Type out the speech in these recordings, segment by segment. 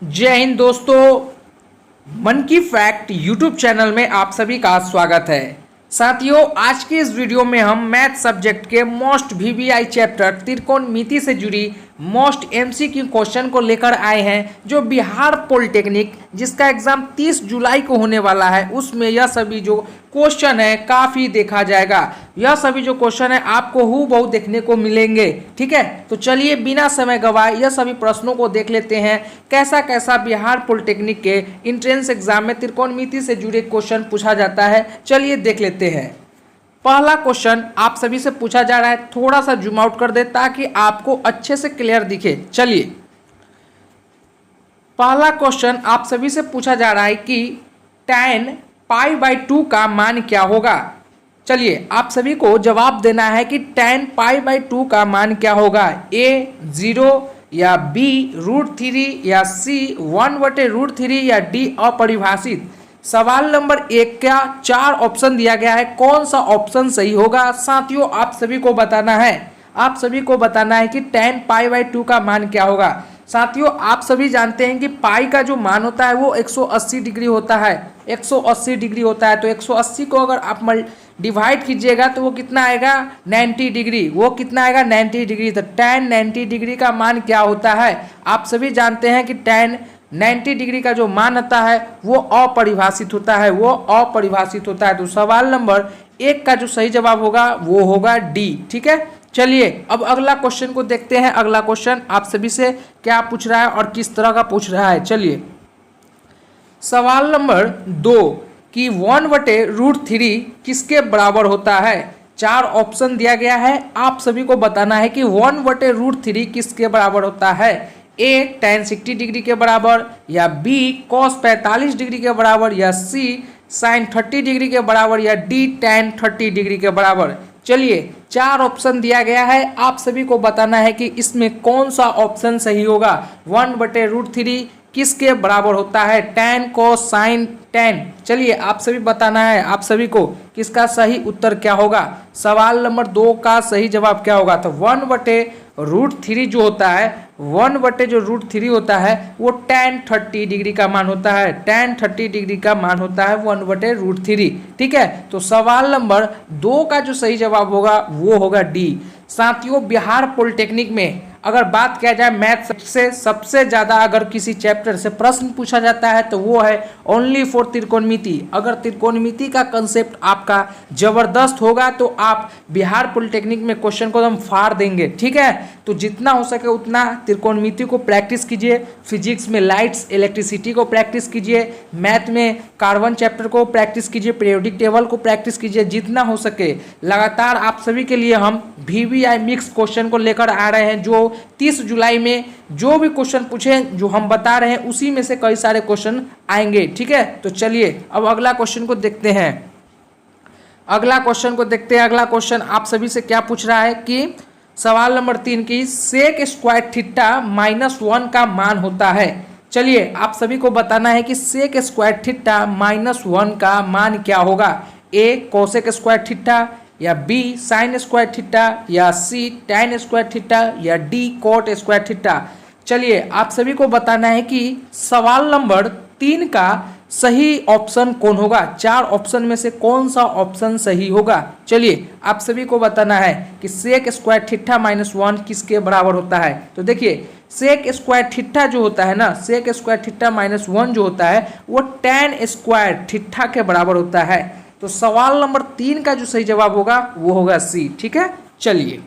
जय हिंद दोस्तों। मन की फैक्ट यूट्यूब चैनल में आप सभी का स्वागत है। साथियों, आज के इस वीडियो में हम मैथ सब्जेक्ट के मोस्ट वीवीआई चैप्टर त्रिकोणमिति से जुड़ी मोस्ट एमसीक्यू क्वेश्चन को लेकर आए हैं, जो बिहार पॉलिटेक्निक जिसका एग्जाम 30 जुलाई को होने वाला है उसमें यह सभी जो क्वेश्चन है काफ़ी देखा जाएगा। यह सभी जो क्वेश्चन है आपको हूबहू देखने को मिलेंगे। ठीक है, तो चलिए बिना समय गवाए यह सभी प्रश्नों को देख लेते हैं। कैसा कैसा बिहार पॉलिटेक्निक के इंट्रेंस एग्जाम में त्रिकोणमिति से जुड़े क्वेश्चन पूछा जाता है, चलिए देख लेते हैं। पहला क्वेश्चन आप सभी से पूछा जा रहा है, थोड़ा सा जूम आउट कर दे ताकि आपको अच्छे से क्लियर दिखे। चलिए, पहला क्वेश्चन आप सभी से पूछा जा रहा है कि tan π/2 का मान क्या होगा। चलिए, आप सभी को जवाब देना है कि tan π/2 का मान क्या होगा। A 0 या B √3 या C 1/√3 या D अपरिभाषित। सवाल नंबर 1 का 4 ऑप्शन दिया गया है, कौन सा ऑप्शन सही होगा। साथियों, आप सभी को बताना है, आप सभी को बताना है कि tan π/2 का मान क्या होगा। साथियों, आप सभी जानते हैं कि पाई का जो मान होता है वो 180 डिग्री होता है, 180 डिग्री होता है। तो 180 को अगर आप डिवाइड कीजिएगा तो वो कितना आएगा, 90 डिग्री। वो कितना आएगा, 90 डिग्री। तो tan 90 डिग्री का मान क्या होता है, आप सभी जानते हैं कि tan 90 डिग्री का जो मान होता है वो अपरिभाषित होता है, वो अपरिभाषित होता है। तो सवाल नंबर 1 का जो सही जवाब होगा वो होगा डी। ठीक है, चलिए अब अगला क्वेश्चन को देखते हैं। अगला क्वेश्चन आप सभी से क्या पूछ रहा है और किस तरह का पूछ रहा है। चलिए, सवाल नंबर 2 कि 1/√3 किसके बराबर होता है। 4 ऑप्शन दिया गया है, आप सभी को बताना है कि 1/√3 किसके बराबर होता है। A tan 60 डिग्री के बराबर, या B cos 45 डिग्री के बराबर, या C sin 30 डिग्री के बराबर, या D tan 30 डिग्री के बराबर। चलिए, 4 ऑप्शन दिया गया है, आप सभी को बताना है कि इसमें कौन सा ऑप्शन सही होगा। 1/√3 किसके बराबर होता है, tan cos sin tan। चलिए, आप सभी बताना है आप सभी को किसका सही उत्तर क्या होगा। सवाल नंबर 2 का सही जवाब क्या होगा। तो 1/√3 जो होता है, 1/√3 होता है वो tan 30 डिग्री का मान होता है, tan 30 डिग्री का मान होता है 1/√3। ठीक है, तो सवाल नंबर 2 का जो सही जवाब होगा वो होगा डी। साथियों, बिहार पॉलिटेक्निक में अगर बात किया जाए मैथ से सबसे ज़्यादा अगर किसी चैप्टर से प्रश्न पूछा जाता है तो वो है ओनली फॉर त्रिकोणमिति। अगर त्रिकोणमिति का कंसेप्ट आपका ज़बरदस्त होगा तो आप बिहार पॉलिटेक्निक में क्वेश्चन को हम फाड़ देंगे। ठीक है, तो जितना हो सके उतना त्रिकोणमिति को प्रैक्टिस कीजिए। फिजिक्स में लाइट्स इलेक्ट्रिसिटी को प्रैक्टिस कीजिए, मैथ में कार्बन चैप्टर को प्रैक्टिस कीजिए, पीरियोडिक टेबल को प्रैक्टिस कीजिए। जितना हो सके लगातार आप सभी के लिए हम वीवीआई मिक्स क्वेश्चन को लेकर आ रहे हैं, जो 30 जुलाई में जो भी क्वेश्चन पूछे जो हम बता रहे हैं उसी में से कई सारे क्वेश्चन आएंगे। ठीक है, तो चलिए अब अगला क्वेश्चन को देखते हैं। अगला क्वेश्चन को देखते हैं। अगला क्वेश्चन आप सभी से क्या पूछ रहा है कि सवाल नंबर 3 की सेक स्क्वायर थीटा -1 का मान होता है। चलिए, आप सभी को बताना है कि सेक स्क्वायर थीटा -1 का मान क्या होगा। A कोसेक स्क्वायर थीटा, या B साइन स्क्वायर थीटा, या C tan स्क्वायर थीटा, या D कोट स्क्वायर थीटा। चलिए, आप सभी को बताना है कि सवाल नंबर 3 का सही ऑप्शन कौन होगा। 4 ऑप्शन में से कौन सा ऑप्शन सही होगा। चलिए, आप सभी को बताना है कि सेक स्क्वायर थीटा -1 किसके बराबर होता है। तो देखिए, सेक स्क्वायर थीटा जो होता है ना, सेक स्क्वायर थीटा -1 जो होता है वो tan स्क्वायर थीटा के बराबर होता है। तो सवाल नंबर 3 का जो सही जवाब होगा वो होगा सी। ठीक है, चलिए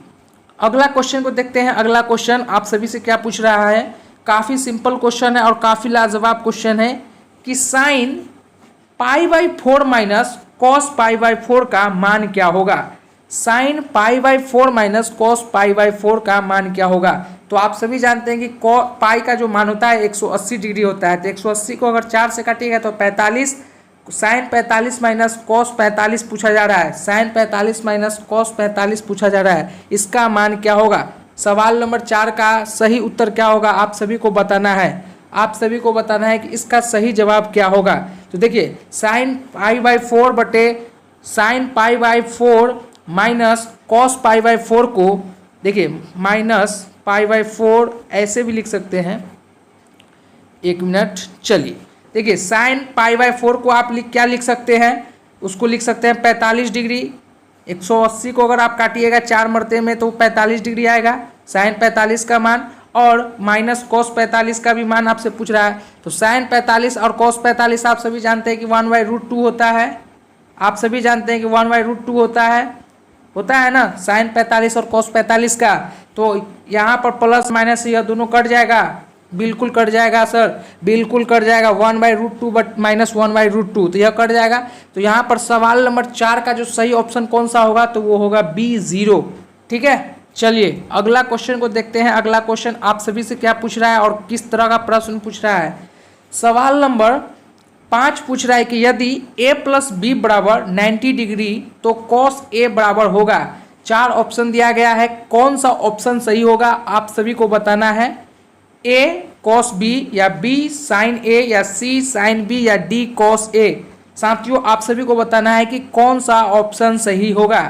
अगला क्वेश्चन को देखते हैं। अगला क्वेश्चन आप सभी से क्या पूछ रहा है, काफ़ी सिंपल क्वेश्चन है और काफ़ी लाजवाब क्वेश्चन है कि साइन π/4 माइनस कॉस π/4 का मान क्या होगा। साइन π/4 माइनस कॉस π/4 का मान क्या होगा। तो आप सभी जानते हैं कि पाई का जो मान होता है 180 डिग्री होता है। तो 180 को अगर 4 से काटिएगा तो 45, साइन 45 माइनस कॉस 45 पूछा जा रहा है। साइन 45 माइनस कॉस 45 पूछा जा रहा है, इसका मान क्या होगा। सवाल नंबर 4 का सही उत्तर क्या होगा आप सभी को बताना है। आप सभी को बताना है कि इसका सही जवाब क्या होगा। तो देखिए, साइन π/4 बटे साइन π/4 माइनस कॉस π/4 को देखिए -π/4 ऐसे भी लिख सकते हैं एक मिनट, चलिए देखिए साइन पाई बाय 4 को आप क्या लिख सकते हैं, उसको लिख सकते हैं 45 डिग्री। 180 को अगर आप काटिएगा 4 मरते में तो 45 डिग्री आएगा साइन 45 का मान, और माइनस कॉस 45 का भी मान आपसे पूछ रहा है। तो साइन 45 और कॉस 45 आप सभी जानते हैं कि 1/√2 होता है। आप सभी जानते हैं कि 1/√2 होता है ना साइन 45 और कॉस 45 का। तो यहाँ पर प्लस माइनस यह दोनों कट जाएगा, बिल्कुल कट जाएगा सर, बिल्कुल कट जाएगा। 1/√2 बट माइनस 1/√2 तो यह कट जाएगा। तो यहाँ पर सवाल नंबर 4 का जो सही ऑप्शन कौन सा होगा, तो वो होगा B0। ठीक है, चलिए अगला क्वेश्चन को देखते हैं। अगला क्वेश्चन आप सभी से क्या पूछ रहा है और किस तरह का प्रश्न पूछ रहा है। सवाल नंबर 5 पूछ रहा है कि यदि a + b बराबर 90 डिग्री तो cos a बराबर होगा। 4 ऑप्शन दिया गया है, कौन सा ऑप्शन सही होगा आप सभी को बताना है। a cos b या b sin a या c sin b या d cos a। साथियों आप सभी को बताना है कि कौन सा ऑप्शन सही होगा।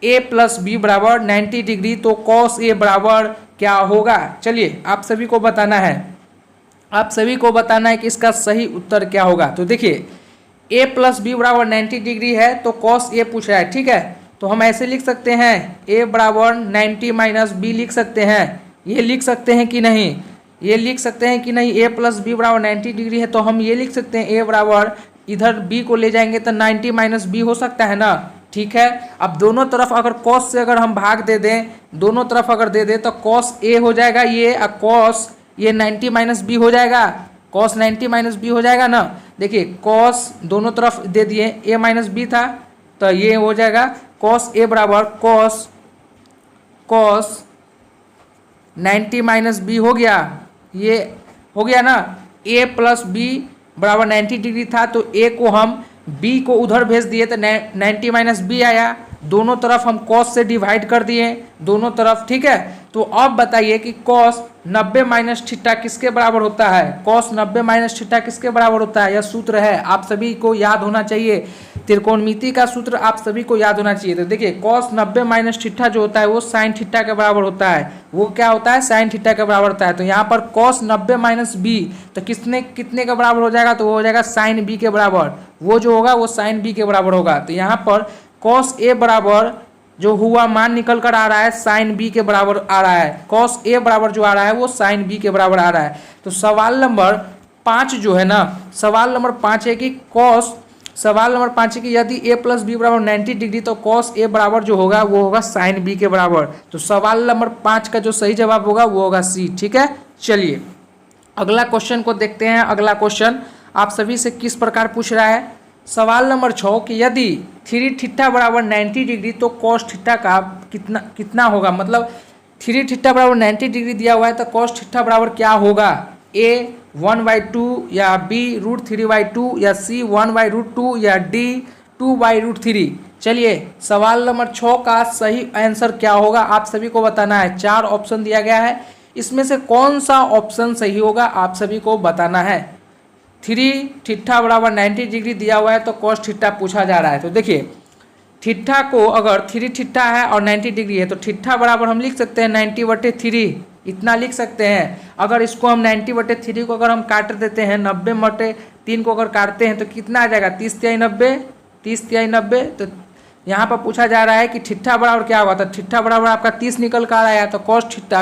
a + b बराबर 90 डिग्री तो cos a बराबर क्या होगा। चलिए आप सभी को बताना है, आप सभी को बताना है कि इसका सही उत्तर क्या होगा। तो देखिए a + b बराबर 90 डिग्री है तो cos a पूछ रहा है। ठीक है, तो हम ऐसे लिख सकते हैं a बराबर 90 - b लिख सकते हैं। ये लिख सकते हैं कि नहीं, ये लिख सकते हैं कि नहीं। a + b बराबर 90 डिग्री है तो हम ये लिख सकते हैं a बराबर, इधर b को ले जाएंगे तो 90 - b हो सकता है ना। ठीक है, अब दोनों तरफ अगर cos से अगर हम भाग दे दें, दोनों तरफ अगर दे दें तो cos a हो जाएगा ये, और cos ये 90 - b हो जाएगा, cos 90 - b हो जाएगा ना। देखिए cos दोनों तरफ दे दिए, a - b था तो ये हो जाएगा cos a बराबर cos 90 - b हो गया, ये हो गया ना। a + b बराबर 90 डिग्री था तो a को हम b को उधर भेज दिए तो 90 - b आया। दोनों तरफ हम cos से डिवाइड कर दिए दोनों तरफ। ठीक है, तो अब बताइए कि cos 90 - थीटा किसके बराबर होता है। cos 90 - थीटा किसके बराबर होता है, यह सूत्र है, आप सभी को याद होना चाहिए। त्रिकोणमिति का सूत्र आप सभी को याद होना चाहिए। तो देखिए cos 90 - थीटा जो होता है वो साइन थीटा के बराबर होता है। वो क्या होता है, साइन थीटा के बराबर होता है। तो यहाँ पर cos 90 - b तो कितने के बराबर हो जाएगा, तो वो हो जाएगा साइन b के बराबर। वो जो होगा वो साइन b के बराबर होगा। तो यहाँ पर cos a बराबर जो हुआ मान निकल कर आ रहा है साइन b के बराबर आ रहा है। cos a बराबर जो आ रहा है वो साइन b के बराबर आ रहा है। तो सवाल नंबर 5 जो है ना, सवाल नंबर 5 है कि सवाल नंबर 5 है कि यदि a + b बराबर 90 डिग्री तो cos a बराबर जो होगा वो होगा साइन b के बराबर। तो सवाल नंबर 5 का जो सही जवाब होगा वो होगा C। ठीक है, चलिए अगला क्वेश्चन को देखते हैं। अगला क्वेश्चन आप सभी से किस प्रकार पूछ रहा है। सवाल नंबर 6 कि यदि 3 थीटा बराबर 90 डिग्री तो cos थीटा का कितना होगा। मतलब 3 थीटा बराबर 90 डिग्री दिया हुआ है तो cos थीटा बराबर क्या होगा। a 1/2 या b √3/2 या c 1/√2 या d 2/√3। चलिए सवाल नंबर 6 का सही आंसर क्या होगा आप सभी को बताना है। 4 ऑप्शन दिया गया है, इसमें से कौन सा ऑप्शन सही होगा आप सभी को बताना है। 3 थीटा बराबर 90 डिग्री दिया हुआ है तो cos थीटा पूछा जा रहा है। तो देखिए थीटा को अगर 3 थीटा है और 90 डिग्री है तो थीटा बराबर हम लिख सकते हैं 90/3, इतना लिख सकते हैं। अगर इसको हम 90/3 को अगर हम काट देते हैं 90/3 को अगर काटते हैं तो कितना आ जाएगा 30 × 90, 30 × 90। तो यहाँ पर पूछा जा रहा है कि थीटा बराबर क्या होगा। तो थीटा बराबर आपका 30 निकल कर आया तो cos थीटा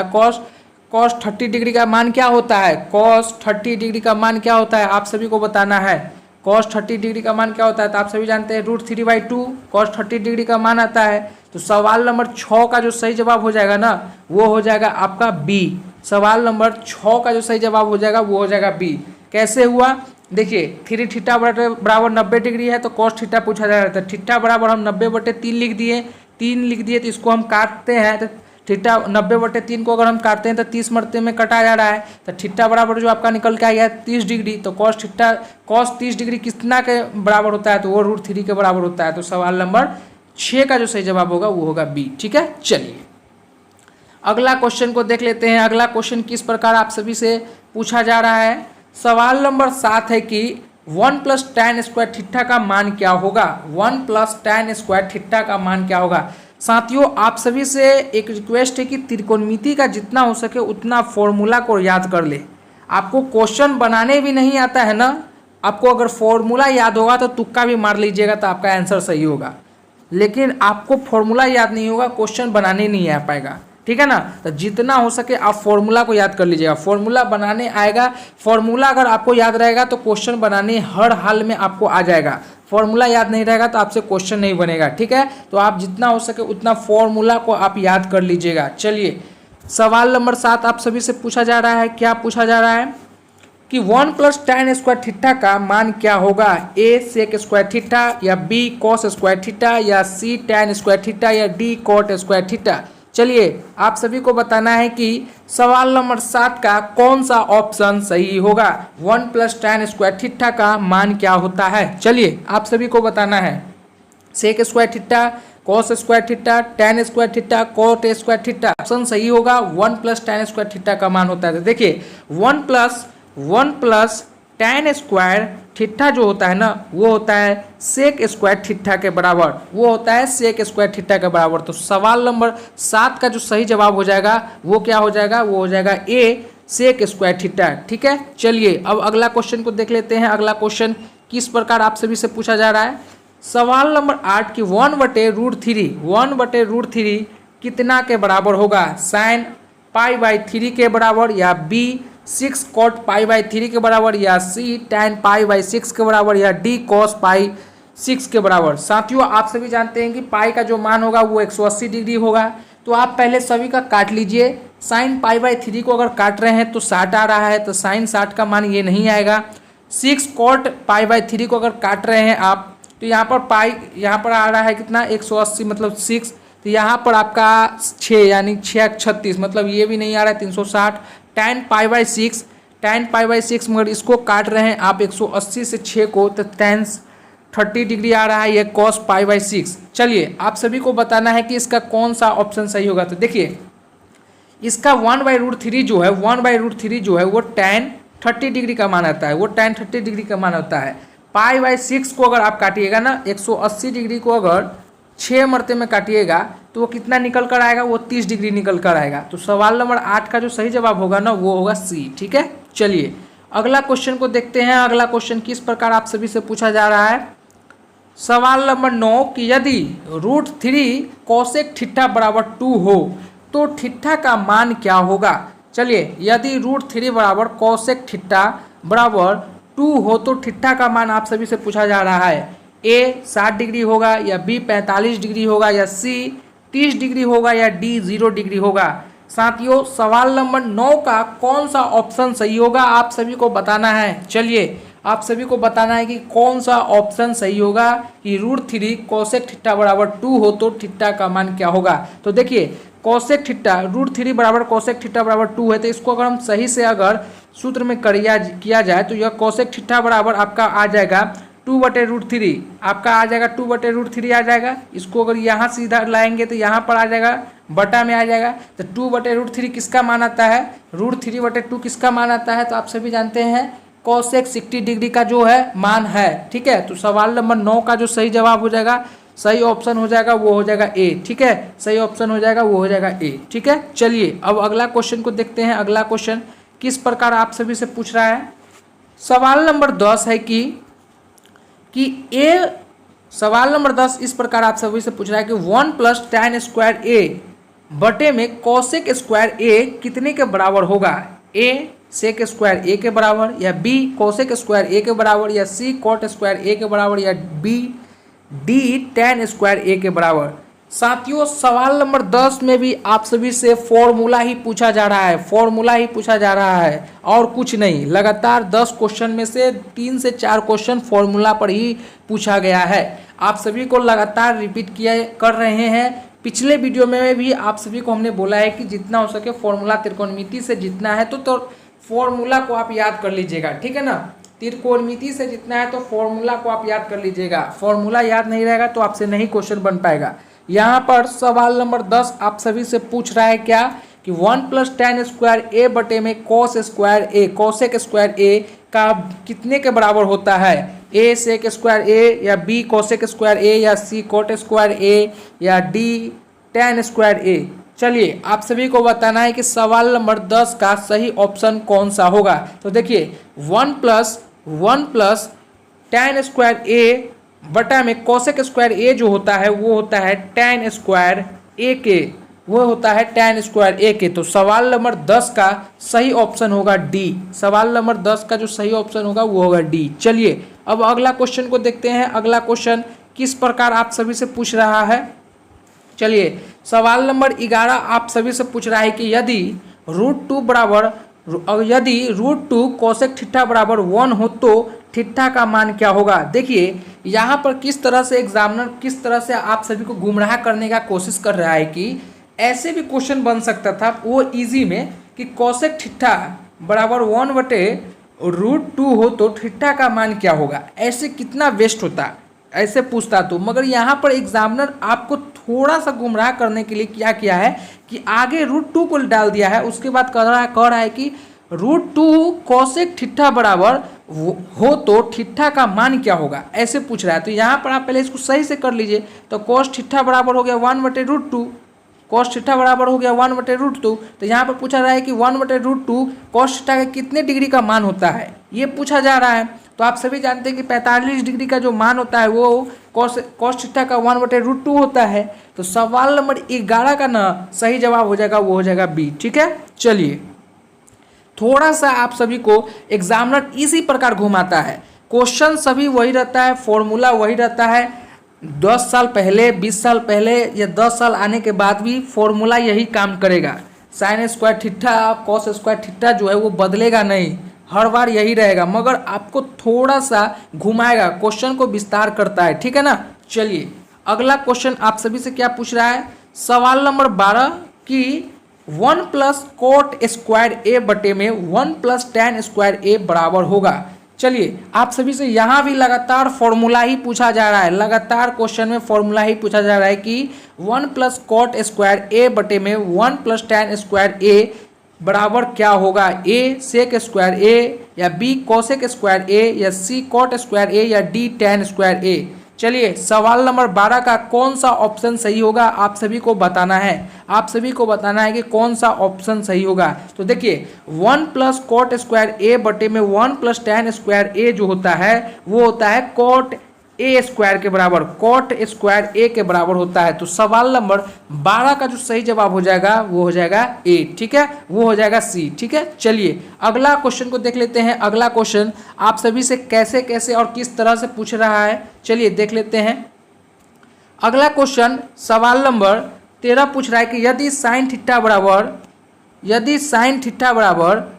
cos 30 डिग्री का मान क्या होता है, cos 30 डिग्री का मान क्या होता है आप सभी को बताना है। cos 30 डिग्री का मान क्या होता है तो आप सभी जानते हैं √3/2 cos 30 डिग्री का मान आता है। तो सवाल नंबर 6 का जो सही जवाब हो जाएगा ना वो हो जाएगा आपका B। सवाल नंबर 6 का जो सही जवाब हो जाएगा वो हो जाएगा B। कैसे हुआ, देखिए 3 थीटा बराबर 90 डिग्री है तो cos थीटा पूछा जा रहा था। थीटा बराबर हम 90/3 लिख दिए, 3 लिख दिए तो इसको हम काटते हैं तो थीटा 90/3 को अगर हम काटते हैं तो 30 मरते में कटा जा रहा है। तो थीटा बराबर जो आपका निकल के आ गया 30 डिग्री। तो cos 30 डिग्री कितना के बराबर होता है तो वो √3 के बराबर होता है। तो सवाल नंबर 6 का जो सही जवाब होगा वो होगा B। ठीक है, चलिए अगला क्वेश्चन को देख लेते हैं। अगला क्वेश्चन किस प्रकार आप सभी से पूछा जा रहा है। सवाल नंबर 7 है कि 1 + tan² थीटा का मान क्या होगा। 1 + tan² थीटा का मान क्या होगा। साथियों आप सभी से एक रिक्वेस्ट है कि त्रिकोणमिति का जितना हो सके उतना फॉर्मूला को याद कर ले। आपको क्वेश्चन बनाने भी नहीं आता है ना, आपको अगर फॉर्मूला याद होगा तो तुक्का भी मार लीजिएगा तो आपका आंसर सही होगा, लेकिन आपको फॉर्मूला याद नहीं होगा, क्वेश्चन बनाने नहीं आ पाएगा, ठीक है ना। तो जितना हो सके आप फॉर्मूला को याद कर लीजिएगा, फॉर्मूला बनाने आएगा। फॉर्मूला अगर आपको याद रहेगा तो क्वेश्चन बनाने हर हाल में आपको आ जाएगा, फॉर्मूला याद नहीं रहेगा तो आपसे क्वेश्चन नहीं बनेगा, ठीक है। तो आप जितना हो सके उतना फॉर्मूला को आप याद कर लीजिएगा। चलिए सवाल नंबर 7 आप सभी से पूछा जा रहा है। क्या पूछा जा रहा है कि 1 + tan स्क्वायर थीटा का मान क्या होगा? A sec स्क्वायर थीटा, या B cos स्क्वायर थीटा, या C tan स्क्वायर थीटा, या D cot स्क्वायर थीटा। चलिए आप सभी को बताना है कि सवाल नंबर 7 का कौन सा ऑप्शन सही होगा। 1 + tan स्क्वायर थीटा का मान क्या होता है? चलिए आप सभी को बताना है। Sec square theta, cos square theta, tan square theta, cot square theta. Option सही होगा 1 + tan स्क्वायर थीटा का मान होता है। तो देखिए 1 + tan स्क्वायर थीटा जो होता है ना, वो होता है सेक स्क्वायर थीटा के बराबर, वो होता है सेक स्क्वायर थीटा के बराबर। तो सवाल नंबर 7 का जो सही जवाब हो जाएगा वो क्या हो जाएगा? वो हो जाएगा ए सेक स्क्वायर थीटा, ठीक है। चलिए अब अगला क्वेश्चन को देख लेते हैं। अगला क्वेश्चन किस प्रकार आप सभी से पूछा जा रहा है। सवाल नंबर 8 की 1/√3 कितना के बराबर होगा? sin π/3 के बराबर, या B 6 cot π/3 के बराबर, या C tan π/6 के बराबर, या D cos π/6 के बराबर। साथियों आप सभी जानते हैं कि पाई का जो मान होगा वो 180 डिग्री होगा। तो आप पहले सभी का काट लीजिए। sin π/3 को अगर काट रहे हैं तो 60 आ रहा है, तो sin 60 का मान ये नहीं आएगा। 6 cot π/3 को अगर काट रहे हैं आप, तो यहाँ पर पाई यहाँ पर आ रहा है कितना? 180 मतलब 6, तो यहाँ पर आपका 6 यानी 6 36 मतलब ये भी नहीं आ रहा है 360। tan π/6 मगर इसको काट रहे हैं आप 180 से 6 को, तो tan 30 डिग्री आ रहा है, ये cos π/6। चलिए आप सभी को बताना है कि इसका कौन सा ऑप्शन सही होगा। तो देखिए इसका 1/√3 जो है, 1/√3 जो है वो tan 30 डिग्री का मान आता है, वो tan 30 डिग्री का मान होता है। π/6 को अगर आप काटिएगा ना, 180 डिग्री को अगर 6 मरते में काटिएगा तो वो कितना निकल कर आएगा? वो 30 डिग्री निकल कर आएगा। तो सवाल नंबर 8 का जो सही जवाब होगा ना वो होगा सी, ठीक है। चलिए अगला क्वेश्चन को देखते हैं। अगला क्वेश्चन किस प्रकार आप सभी से पूछा जा रहा है। सवाल नंबर 9 कि यदि √3 cosec थीटा बराबर 2 हो तो थीटा का मान क्या होगा? चलिए यदि √3 बराबर cosec थीटा बराबर 2 हो तो थीटा का मान आप सभी से पूछा जा रहा है। A 60 डिग्री होगा, या B 45 डिग्री होगा, या C 30 डिग्री होगा, या D 0 डिग्री होगा। साथियों सवाल नंबर 9 का कौन सा ऑप्शन सही होगा आप सभी को बताना है। चलिए आप सभी को बताना है कि कौन सा ऑप्शन सही होगा कि √3 cosec थीटा बराबर 2 हो तो थीटा का मान क्या होगा। तो देखिए cosec थीटा √3 बराबर cosec थीटा बराबर 2 है, तो इसको अगर हम सही से अगर सूत्र में किया जाए तो यह cosec थीटा बराबर आपका आ जाएगा 2/√3, आपका आ जाएगा 2/√3 आ जाएगा। इसको अगर यहाँ सीधा लाएंगे तो यहाँ पर आ जाएगा, बटा में आ जाएगा। तो 2/√3 किसका मान आता है? √3/2 किसका मान आता है? तो आप सभी जानते हैं cosec 60 डिग्री का जो है मान है, ठीक है। तो सवाल नंबर 9 का जो सही जवाब हो जाएगा, सही ऑप्शन हो जाएगा वो हो जाएगा ए, ठीक है। सही ऑप्शन हो जाएगा वो हो जाएगा ए, ठीक है। चलिए अब अगला क्वेश्चन को देखते हैं। अगला क्वेश्चन किस प्रकार आप सभी से पूछ रहा है। सवाल नंबर 10 है सवाल नंबर 10 इस प्रकार आप सभी से पूछ रहा है कि 1 + tan स्क्वायर ए बटे में cosec स्क्वायर ए कितने के बराबर होगा? A sec स्क्वायर ए के बराबर, या B cosec स्क्वायर ए के बराबर, या C cot स्क्वायर ए के बराबर, या B D tan स्क्वायर ए के बराबर। साथियों सवाल नंबर 10 में भी आप सभी से फॉर्मूला ही पूछा जा रहा है, फॉर्मूला ही पूछा जा रहा है और कुछ नहीं। लगातार 10 क्वेश्चन में से 3 से 4 क्वेश्चन फॉर्मूला पर ही पूछा गया है। आप सभी को लगातार रिपीट कर रहे हैं। पिछले वीडियो में भी आप सभी को हमने बोला है कि जितना हो सके फॉर्मूला त्रिकोणमिति से जितना है तो फॉर्मूला को आप याद कर लीजिएगा, ठीक है ना। त्रिकोणमिति से जितना है तो फॉर्मूला को आप याद कर लीजिएगा। फॉर्मूला याद नहीं रहेगा तो आपसे नहीं क्वेश्चन बन पाएगा। यहाँ पर सवाल नंबर 10 आप सभी से पूछ रहा है क्या कि 1 + tan स्क्वायर ए बटे में cos स्क्वायर ए cosec स्क्वायर ए का कितने के बराबर होता है? A sec स्क्वायर ए, या B cosec स्क्वायर ए, या C cot स्क्वायर ए, या D tan स्क्वायर ए। चलिए आप सभी को बताना है कि सवाल नंबर 10 का सही ऑप्शन कौन सा होगा। तो देखिए 1 प्लस tan स्क्वायर ए बटा में कोसेक स्क्वायर ए जो होता है वो होता है tan स्क्वायर ए के, वो होता है tan स्क्वायर ए के। तो सवाल नंबर 10 का सही ऑप्शन होगा डी। सवाल नंबर 10 का जो सही ऑप्शन होगा वो होगा डी। चलिए अब अगला क्वेश्चन को देखते हैं। अगला क्वेश्चन किस प्रकार आप सभी से पूछ रहा है। चलिए सवाल नंबर 11 आप सभी से पूछ रहा है कि यदि √2 कोसेक थीटा बराबर 1 हो तो थीटा का मान क्या होगा। देखिए यहाँ पर किस तरह से एग्जामिनर किस तरह से आप सभी को गुमराह करने का कोशिश कर रहा है कि ऐसे भी क्वेश्चन बन सकता था वो इजी में कि कोसेक थीटा बराबर 1/√2 हो तो थीटा का मान क्या होगा। ऐसे कितना वेस्ट होता ऐसे पूछता तो, मगर यहाँ पर एग्जामिनर आपको थोड़ा सा गुमराह करने के लिए क्या किया है कि आगे √2 को डाल दिया है, उसके बाद कह रहा है कि √2 कोसेक थीटा बराबर हो तो थीटा का मान क्या होगा, ऐसे पूछ रहा है। तो यहाँ पर आप पहले इसको सही से कर लीजिए। तो कोस थीटा बराबर हो गया 1/√2, कोस थीटा बराबर हो गया 1/√2। तो यहाँ पर पूछा रहा है कि 1/√2 कोस थीटा का कितने डिग्री का मान होता है, ये पूछा जा रहा है। तो आप सभी जानते हैं कि 45 डिग्री का जो मान होता है वो कोस थीटा का 1/√2 होता है। तो सवाल नंबर 11 का ना सही जवाब हो जाएगा, वो हो जाएगा बी। ठीक है, चलिए थोड़ा सा आप सभी को एग्जामिनर इसी प्रकार घुमाता है। क्वेश्चन सभी वही रहता है, फॉर्मूला वही रहता है। 10 साल पहले, 20 साल पहले या 10 साल आने के बाद भी फॉर्मूला यही काम करेगा। Sine square theta cos square theta जो है वो बदलेगा नहीं, हर बार यही रहेगा, मगर आपको थोड़ा सा घुमाएगा, क्वेश्चन को विस्तार करता है। ठीक है ना। चलिए अगला क्वेश्चन आप सभी से क्या पूछ रहा है। सवाल नंबर 12 कि 1 प्लस कोट स्क्वायर ए बटे में 1 प्लस tan स्क्वायर ए बराबर होगा। चलिए आप सभी से यहाँ भी लगातार फॉर्मूला ही पूछा जा रहा है, लगातार क्वेश्चन में फॉर्मूला ही पूछा जा रहा है कि 1 प्लस कोट स्क्वायर ए बटे में 1 प्लस tan स्क्वायर ए बराबर क्या होगा। ए सेक स्क्वायर ए या बी कोसेक स्क्वायर ए या सी कोट स्क्वायर ए या डी tan स्क्वायर ए। चलिए सवाल नंबर 12 का कौन सा ऑप्शन सही होगा आप सभी को बताना है। आप सभी को बताना है कि कौन सा ऑप्शन सही होगा। तो देखिए 1 प्लस कोट स्क्वायर ए बटे में 1 प्लस tan स्क्वायर ए जो होता है वो होता है कोट ए स्क्वायर के बराबर, कोट स्क्वायर ए के बराबर होता है। तो सवाल नंबर 12 का जो सही जवाब हो जाएगा वो हो जाएगा ए। ठीक है, वो हो जाएगा सी। ठीक है, चलिए अगला क्वेश्चन को देख लेते हैं। अगला क्वेश्चन आप सभी से कैसे कैसे और किस तरह से पूछ रहा है, चलिए देख लेते हैं। अगला क्वेश्चन सवाल नंबर 13 पूछ रहा है कि यदि साइन थीटा बराबर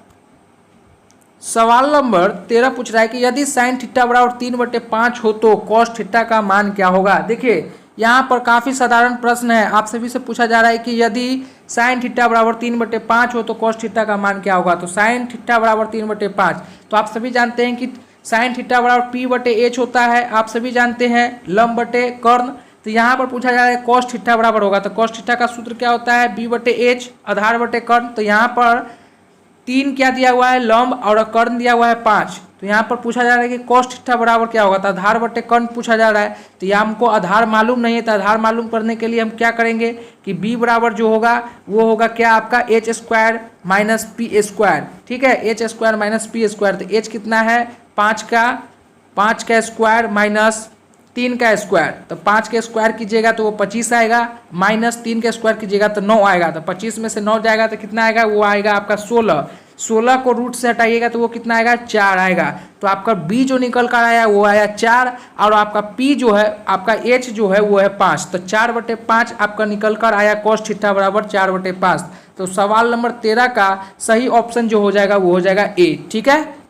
सवाल नंबर 13 पूछ रहा है कि यदि साइन थीटा बराबर 3/5 हो तो कॉस थीटा का मान क्या होगा। देखिए यहाँ पर काफ़ी साधारण प्रश्न है, आप सभी से पूछा जा रहा है कि यदि साइन थीटा बराबर 3/5 हो तो कॉस थीटा का मान क्या होगा। तो साइन थीटा बराबर 3/5, तो आप सभी जानते हैं कि साइन थीटा बराबर P/H होता है, आप सभी जानते हैं लंब बटे कर्ण। तो यहाँ पर पूछा जा रहा है कॉस थीटा बराबर होगा, तो कॉस थीटा का सूत्र क्या होता है B/H आधार बटे कर्ण। तो यहाँ पर 3 क्या दिया हुआ है लंब और कर्ण दिया हुआ है 5। तो यहाँ पर पूछा जा रहा है कि कॉस थीटा बराबर क्या होगा, तो आधार बटे कर्ण पूछा जा रहा है। तो यहाँ हमको आधार मालूम नहीं है, तो आधार मालूम करने के लिए हम क्या करेंगे कि b बराबर जो होगा वो होगा क्या आपका h square minus P square. ठीक है, h square minus P square. तो h कितना है 5 का स्क्वायर माइनस 3 का स्क्वायर। तो 5 के स्क्वायर कीजिएगा तो वो 25 आएगा, माइनस 3 के स्क्वायर कीजिएगा तो 9 आएगा। तो 25 में से 9 जाएगा तो कितना आएगा, वो आएगा आपका 16। 16 को रूट से हटाइएगा तो वो कितना आएगा 4 आएगा। तो आपका b जो निकल कर आया वो आया 4 और आपका p जो है आपका h जो है वो है 5। तो 4/5 आपका निकल कर आया कॉस थीटा बराबर 4/5। तो सवाल नंबर 13 का सही ऑप्शन जो हो जाएगा वो हो जाएगा ए। ठीक है।